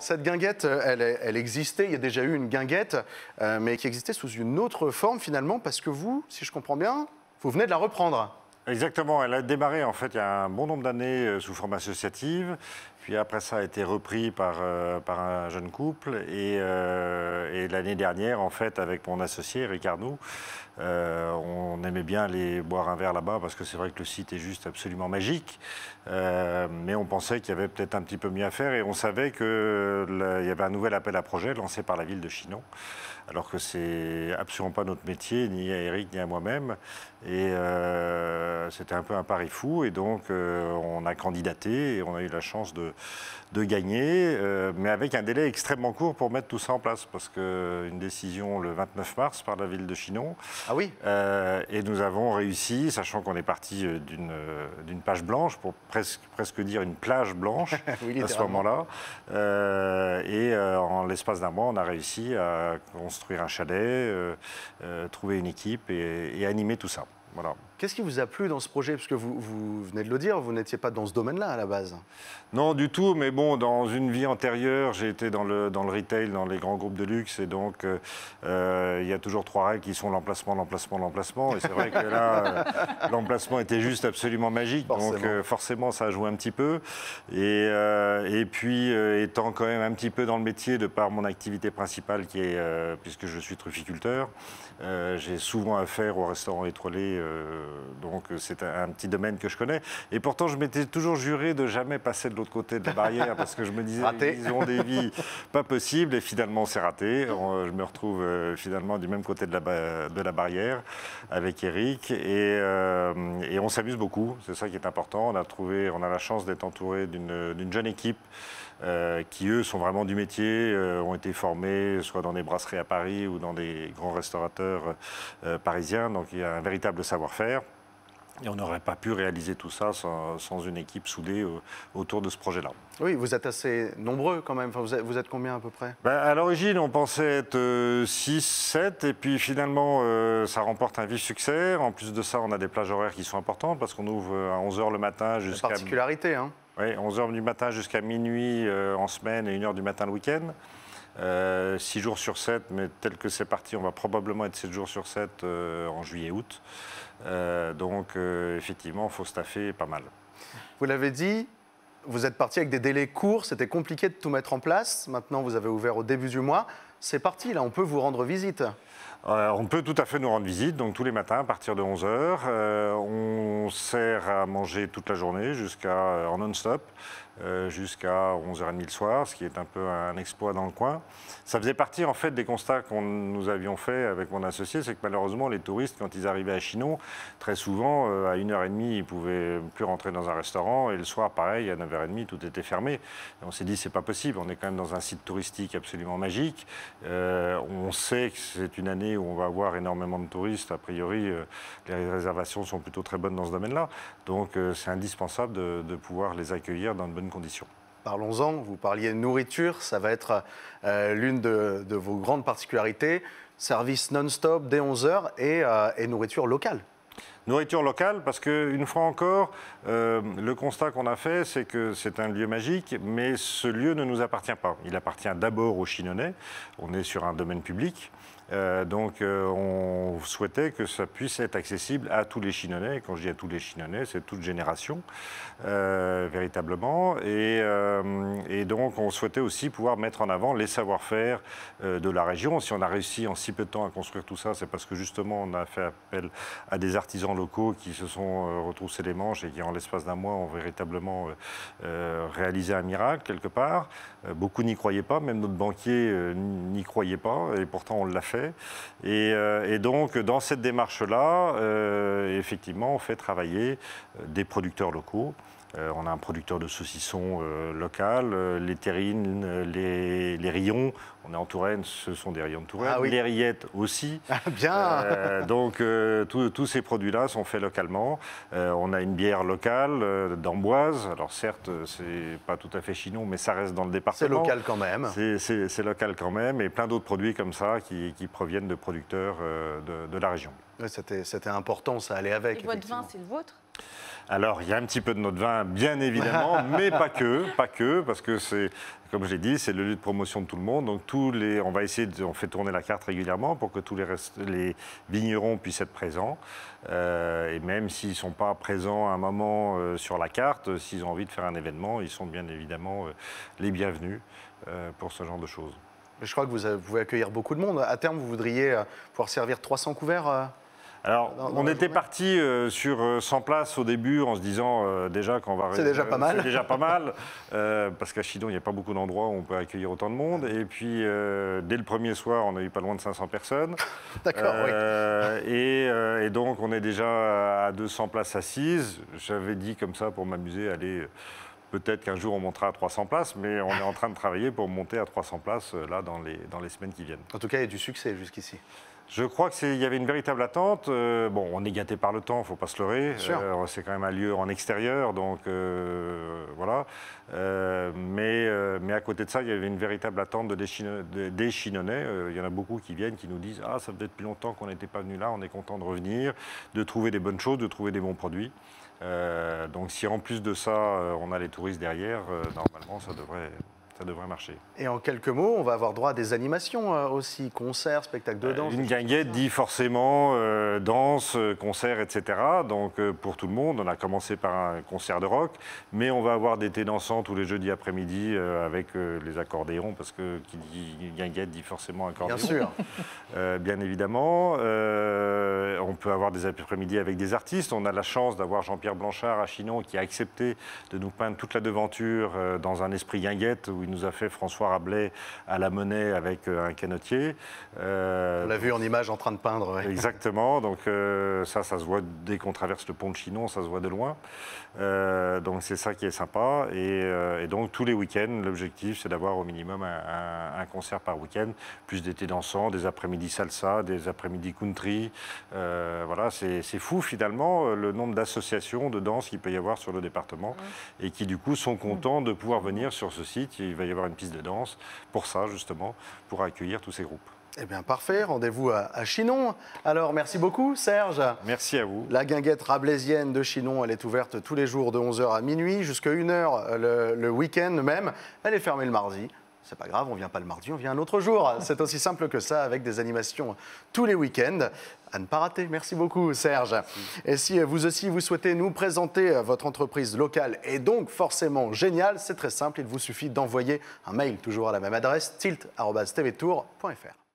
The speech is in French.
cette guinguette, elle existait, il y a déjà eu une guinguette, mais qui existait sous une autre forme finalement, parce que vous, si je comprends bien, vous venez de la reprendre. Exactement, elle a démarré en fait il y a un bon nombre d'années sous forme associative, puis après ça a été repris par un jeune couple et l'année dernière en fait avec mon associé Eric Arnoux, on aimait bien aller boire un verre là-bas parce que c'est vrai que le site est juste absolument magique, mais on pensait qu'il y avait peut-être un petit peu mieux à faire et on savait qu'il y avait un nouvel appel à projet lancé par la ville de Chinon, alors que c'est absolument pas notre métier, ni à Eric ni à moi-même. Et c'était un peu un pari fou. Et donc, on a candidaté et on a eu la chance de gagner, mais avec un délai extrêmement court pour mettre tout ça en place. Parce qu'une décision le 29 mars par la ville de Chinon. Ah oui. Et nous avons réussi, sachant qu'on est parti d'une page blanche, pour presque dire une plage blanche oui, à ce moment-là. En l'espace d'un mois, on a réussi à construire un chalet, trouver une équipe et animer tout ça. Voilà. Qu'est-ce qui vous a plu dans ce projet? Parce que vous venez de le dire, vous n'étiez pas dans ce domaine-là à la base. Non, du tout, mais bon, dans une vie antérieure, j'ai été dans le retail, dans les grands groupes de luxe, et donc il y a toujours trois règles qui sont l'emplacement, l'emplacement, l'emplacement, et c'est vrai que là, l'emplacement était juste absolument magique, donc forcément ça a joué un petit peu, et puis étant quand même un petit peu dans le métier de par mon activité principale qui est, puisque je suis trufficulteur, j'ai souvent affaire au restaurant étoilé, donc c'est un petit domaine que je connais, et pourtant je m'étais toujours juré de jamais passer de l'autre côté de la barrière parce que je me disais ils ont des vies pas possibles et finalement c'est raté. Je me retrouve finalement du même côté de la barrière avec Eric et on s'amuse beaucoup, c'est ça qui est important. On a la chance d'être entouré d'une jeune équipe qui eux sont vraiment du métier, ont été formés soit dans des brasseries à Paris ou dans des grands restaurateurs parisiens, donc il y a un véritable savoir-faire. Et on n'aurait pas pu réaliser tout ça sans une équipe soudée autour de ce projet-là. Oui, vous êtes assez nombreux quand même. Enfin, vous êtes combien à peu près? À l'origine, on pensait être 6, 7, et puis finalement, ça remporte un vif succès. En plus de ça, on a des plages horaires qui sont importantes parce qu'on ouvre à 11 h le matin jusqu'à... Particularité, hein? Oui, 11 h du matin jusqu'à minuit en semaine et 1 h du matin le week-end. 6 jours sur 7, mais tel que c'est parti, on va probablement être 7 jours sur 7 en juillet-août. Donc, effectivement, il faut staffer pas mal. Vous l'avez dit, vous êtes parti avec des délais courts, c'était compliqué de tout mettre en place. Maintenant, vous avez ouvert au début du mois. C'est parti, là, on peut vous rendre visite. On peut tout à fait nous rendre visite, donc tous les matins à partir de 11 h. On sert à manger toute la journée en non-stop. Jusqu'à 11 h 30 le soir, ce qui est un peu un exploit dans le coin. Ça faisait partie en fait des constats que nous avions fait avec mon associé, c'est que malheureusement les touristes, quand ils arrivaient à Chinon, très souvent à 1 h 30, ils ne pouvaient plus rentrer dans un restaurant et le soir, pareil, à 9 h 30, tout était fermé. Et on s'est dit c'est pas possible, on est quand même dans un site touristique absolument magique. On sait que c'est une année où on va avoir énormément de touristes, a priori les réservations sont plutôt très bonnes dans ce domaine-là, donc c'est indispensable de pouvoir les accueillir dans de bonnes conditions. Parlons-en, vous parliez de nourriture, ça va être l'une de vos grandes particularités. Service non-stop dès 11 h et nourriture locale. Nourriture locale, parce qu'une fois encore, le constat qu'on a fait, c'est que c'est un lieu magique, mais ce lieu ne nous appartient pas. Il appartient d'abord aux Chinonnais, on est sur un domaine public. Donc on souhaitait que ça puisse être accessible à tous les Chinonnais. Et quand je dis à tous les Chinonnais, c'est toute génération, véritablement. Et donc on souhaitait aussi pouvoir mettre en avant les savoir-faire de la région. Si on a réussi en si peu de temps à construire tout ça, c'est parce que justement on a fait appel à des artisans locaux qui se sont retroussés les manches et qui en l'espace d'un mois ont véritablement réalisé un miracle quelque part. Beaucoup n'y croyaient pas, même notre banquier n'y croyait pas, et pourtant on l'a fait. Et donc, dans cette démarche-là, effectivement, on fait travailler des producteurs locaux. On a un producteur de saucissons local, les terrines, les rillons. On est en Touraine, ce sont des rillons de Touraine. Ah oui. Les rillettes aussi. Ah, bien. Donc, tous ces produits-là sont faits localement. On a une bière locale d'Amboise. Alors, certes, c'est pas tout à fait Chinon, mais ça reste dans le département. C'est local quand même. C'est local quand même. Et plein d'autres produits comme ça qui proviennent de producteurs de la région. Ouais, c'était important, ça allait avec. Et votre vin, c'est le vôtre? Alors, il y a un petit peu de notre vin, bien évidemment, mais pas que, parce que c'est, comme je l'ai dit, c'est le lieu de promotion de tout le monde. Donc, on va essayer, on fait tourner la carte régulièrement pour que tous les vignerons puissent être présents. Et même s'ils ne sont pas présents à un moment sur la carte, s'ils ont envie de faire un événement, ils sont bien évidemment les bienvenus pour ce genre de choses. Je crois que vous pouvez accueillir beaucoup de monde. À terme, vous voudriez pouvoir servir 300 couverts Alors, on était parti sur 100 places au début en se disant déjà qu'on va... C'est déjà pas mal. C'est déjà pas mal, parce qu'à Chinon, il n'y a pas beaucoup d'endroits où on peut accueillir autant de monde. Et puis, dès le premier soir, on a eu pas loin de 500 personnes. D'accord, oui. Et donc, on est déjà à 200 places assises. J'avais dit comme ça pour m'amuser, allez... Peut-être qu'un jour on montera à 300 places, mais on est en train de travailler pour monter à 300 places là dans les semaines qui viennent. En tout cas, il y a du succès jusqu'ici. Je crois qu'il y avait une véritable attente. Bon, on est gâté par le temps, il ne faut pas se leurrer. C'est quand même un lieu en extérieur, donc voilà. Mais à côté de ça, il y avait une véritable attente des Chinonnais. Il y en a beaucoup qui viennent, qui nous disent « Ah, ça fait depuis longtemps qu'on n'était pas venu là, on est content de revenir, de trouver des bonnes choses, de trouver des bons produits. » Donc si en plus de ça, on a les touristes derrière, normalement, ça devrait marcher. Et en quelques mots, on va avoir droit à des animations aussi, concerts, spectacles de danse. Une guinguette dit forcément danse, concert, etc. Donc pour tout le monde, on a commencé par un concert de rock, mais on va avoir des thés dansants tous les jeudis après-midi avec les accordéons, parce que qui dit guinguette dit forcément accordéon. Bien sûr. Bien évidemment. On peut avoir des après-midi avec des artistes. On a la chance d'avoir Jean-Pierre Blanchard à Chinon qui a accepté de nous peindre toute la devanture dans un esprit guinguette où il nous a fait François Rabelais à la Monnaie avec un canotier. On l'a vu en image en train de peindre. Ouais. Exactement, donc ça se voit dès qu'on traverse le pont de Chinon, ça se voit de loin. Donc c'est ça qui est sympa. Et donc tous les week-ends, l'objectif c'est d'avoir au minimum un concert par week-end, plus d'été dansant, des après-midi salsa, des après-midi country. Voilà, c'est fou finalement le nombre d'associations de danse qu'il peut y avoir sur le département et qui du coup sont contents de pouvoir venir sur ce site. Il va y avoir une piste de danse pour ça justement, pour accueillir tous ces groupes. Eh bien, parfait. Rendez-vous à Chinon. Alors, merci beaucoup, Serge. Merci à vous. La guinguette rabelaisienne de Chinon, elle est ouverte tous les jours de 11h à minuit, jusqu'à 1h le week-end même. Elle est fermée le mardi. C'est pas grave, on vient pas le mardi, on vient un autre jour. C'est aussi simple que ça, avec des animations tous les week-ends. À ne pas rater. Merci beaucoup, Serge. Et si vous aussi, vous souhaitez nous présenter votre entreprise locale et donc forcément géniale, c'est très simple. Il vous suffit d'envoyer un mail, toujours à la même adresse, tilt@tvtour.fr.